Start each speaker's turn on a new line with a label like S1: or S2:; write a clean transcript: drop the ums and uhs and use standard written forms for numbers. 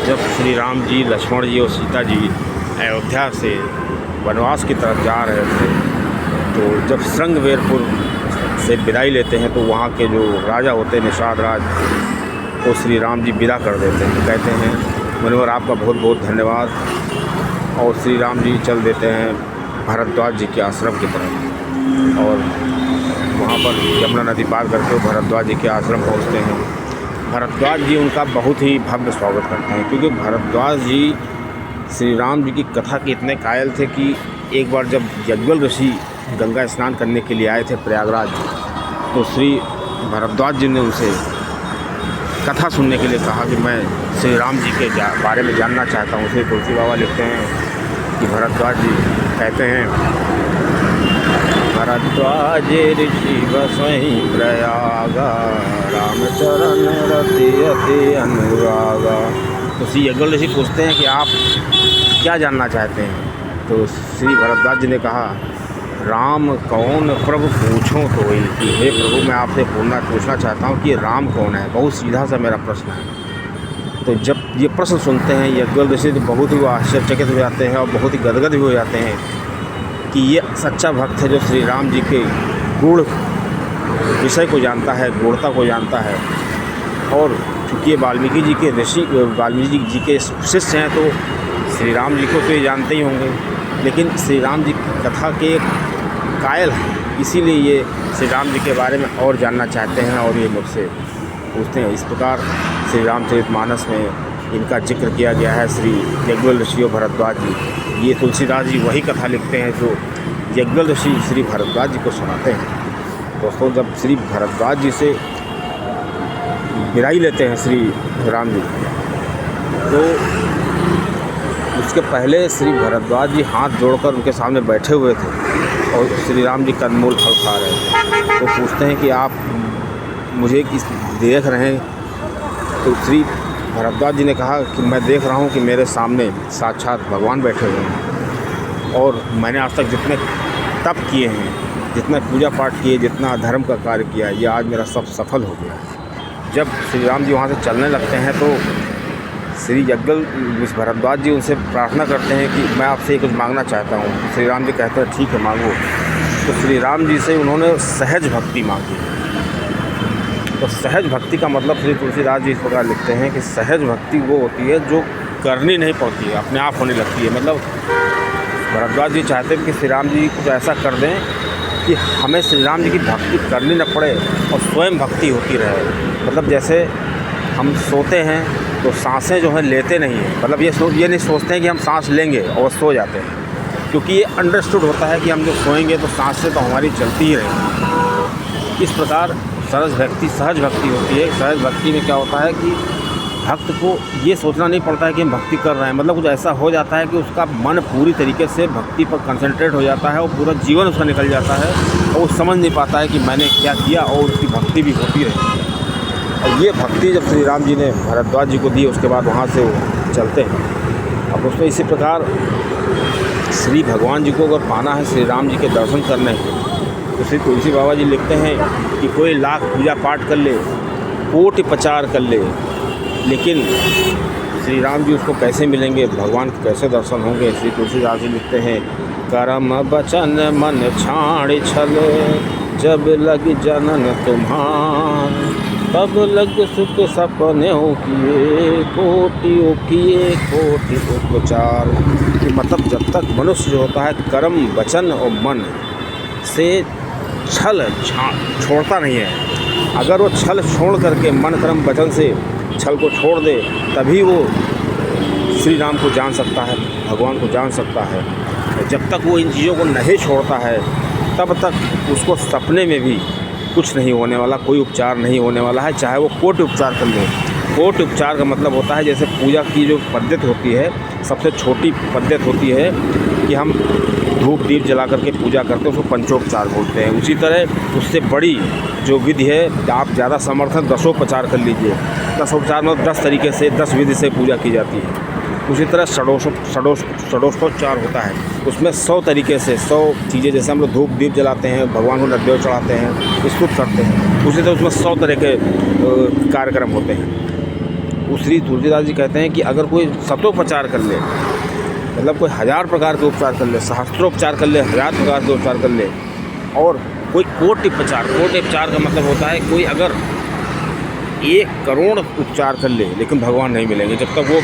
S1: जब श्री राम जी, लक्ष्मण जी और सीता जी अयोध्या से वनवास की तरफ जा रहे थे, तो जब श्रृंगवेरपुर से विदाई लेते हैं तो वहाँ के जो राजा होते हैं, निषाद राज, तो श्री राम जी विदा कर देते हैं। कहते हैं मुनिवर आपका बहुत बहुत धन्यवाद, और श्री राम जी चल देते हैं भरद्वाज जी के आश्रम की तरफ, और वहाँ पर यमुना नदी पार करके वो भरद्वाज जी के आश्रम पहुँचते हैं। भरद्वाज जी उनका बहुत ही भव्य स्वागत करते हैं, क्योंकि भरद्वाज जी श्री राम जी की कथा के इतने कायल थे कि एक बार जब यज्ञवल ऋषि गंगा स्नान करने के लिए आए थे प्रयागराज, तो श्री भरद्वाज जी ने उनसे कथा सुनने के लिए कहा कि मैं श्री राम जी के बारे में जानना चाहता हूँ। श्री तुलसी बाबा लिखते हैं कि भरद्वाज जी कहते हैं, भरद्वाज ऋषि बसहि प्रयागा, रामचरण रति अति अनुरागा। तो श्री यज्ञवल ऋषि पूछते हैं कि आप क्या जानना चाहते हैं? तो श्री भरद्वाज जी ने कहा, राम कौन प्रभु पूछो तो ही, कि हे प्रभु मैं आपसे पूछना चाहता हूँ कि राम कौन है। बहुत सीधा सा मेरा प्रश्न है। तो जब ये प्रश्न सुनते हैं यज्ञवल ऋषि तो बहुत ही वो आश्चर्यचकित हो जाते हैं और बहुत ही गदगद भी हो जाते हैं कि ये सच्चा भक्त है जो श्री राम जी के गूढ़ विषय को जानता है, गूढ़ता को जानता है। और चूँकि ये वाल्मीकि जी के ऋषि, वाल्मीकि जी के शिष्य हैं, तो श्री राम जी को तो ये जानते ही होंगे, लेकिन श्री राम जी की कथा के कायल हैं, इसीलिए ये श्री राम जी के बारे में और जानना चाहते हैं और ये मुझसे पूछते हैं। इस प्रकार श्री रामचरितमानस में इनका जिक्र किया गया है। श्री यज्ञवल ऋषि और भरद्वाज जी, ये तुलसीदास जी वही कथा लिखते हैं जो यज्ञवल ऋषि श्री भरद्वाज जी को सुनाते हैं। दोस्तों, जब श्री भरद्वाज जी से विदाई लेते हैं श्री राम जी, तो उसके पहले श्री भरद्वाज जी हाथ जोड़कर उनके सामने बैठे हुए थे और श्री राम जी कंदमूल फल खा रहे थे। तो पूछते हैं कि आप मुझे किस देख रहे हैं? तो श्री भरद्वाज जी ने कहा कि मैं देख रहा हूँ कि मेरे सामने साक्षात भगवान बैठे हुए हैं, और मैंने आज तक जितने तप किए हैं, जितना पूजा पाठ किए, जितना धर्म का कार्य किया, ये आज मेरा सब सफल हो गया है। जब श्री राम जी वहाँ से चलने लगते हैं तो श्री यज्ञवल भरद्वाज जी उनसे प्रार्थना करते हैं कि मैं आपसे कुछ मांगना चाहता हूँ। श्री राम जी कहते हैं ठीक है मांगो। तो श्री राम जी से उन्होंने सहज भक्ति मांगी। तो सहज भक्ति का मतलब श्री तुलसीदास जी इस प्रकार लिखते हैं कि सहज भक्ति वो होती है जो करनी नहीं पड़ती है, अपने आप होने लगती है। मतलब भरद्वाज जी चाहते हैं कि श्री राम जी कुछ ऐसा कर दें कि हमें श्री राम जी की भक्ति करनी न पड़े और स्वयं भक्ति होती रहे। मतलब जैसे हम सोते हैं तो सांसें जो हैं लेते नहीं हैं, मतलब ये नहीं सोचते हैं कि हम सांस लेंगे और सो जाते हैं, क्योंकि ये अंडरस्टूड होता है कि हम जब सोएंगे तो सांसें तो हमारी चलती ही रहेंगी। इस प्रकार सहज भक्ति होती है। सहज भक्ति में क्या होता है कि भक्त को ये सोचना नहीं पड़ता है कि हम भक्ति कर रहे हैं, मतलब कुछ ऐसा हो जाता है कि उसका मन पूरी तरीके से भक्ति पर कंसंट्रेट हो जाता है और पूरा जीवन उसका निकल जाता है और वो समझ नहीं पाता है कि मैंने क्या किया, और उसकी भक्ति भी होती रहती है। और ये भक्ति जब श्री राम जी ने भरद्वाज जी को दी, उसके बाद वहाँ से वो चलते हैं। अब उसमें इसी प्रकार श्री भगवान जी को अगर पाना है, श्री राम जी के दर्शन करने हैं, तो श्री तुलसी बाबा जी लिखते हैं कि कोई लाख पूजा पाठ कर ले, कोटि प्रचार कर ले, लेकिन श्री राम जी उसको कैसे मिलेंगे, भगवान के कैसे दर्शन होंगे? श्री तुलसीदास जी लिखते हैं, कर्म बचन मन छाड़ छल, जब लग जनन तुम्हार, तब लग सुख सपने किए, कोटि उपचार। कि मतलब जब तक मनुष्य जो होता है कर्म वचन और मन से छल छोड़ता नहीं है, अगर वो छल छोड़ करके मन कर्म वचन से छल को छोड़ दे, तभी वो श्री राम को जान सकता है, भगवान को जान सकता है। जब तक वो इन चीज़ों को नहीं छोड़ता है, तब तक उसको सपने में भी कुछ नहीं होने वाला, कोई उपचार नहीं होने वाला है, चाहे वो कोटि उपचार कर ले। कोटि उपचार का मतलब होता है जैसे पूजा की जो पद्धति होती है, सबसे छोटी पद्धति होती है कि हम धूप दीप जला करके पूजा करते हैं, उसको पंचोपचार बोलते हैं। उसी तरह उससे बड़ी जो विधि है, आप ज़्यादा समर्थन दशोपचार कर लीजिए। दशोपचार में 10 तरीके से 10 विधि से पूजा की जाती है। उसी तरह षडोषोपचार होता है, उसमें 100 तरीके से 100 चीज़ें, जैसे हम लोग धूप दीप जलाते हैं, भगवान को नैवेद्य चढ़ाते हैं, स्तुति करते हैं, उसी तरह उसमें 100 तरह के कार्यक्रम होते हैं। श्री तुलसीदास जी कहते हैं कि अगर कोई शतोपचार कर ले, मतलब कोई 1000 प्रकार के उपचार कर ले, सहस्त्रोपचार कर ले, 1000 प्रकार के उपचार कर ले, और कोई कोटि उपचार का मतलब होता है कोई अगर 1 करोड़ उपचार कर ले, लेकिन भगवान नहीं मिलेंगे जब तक वो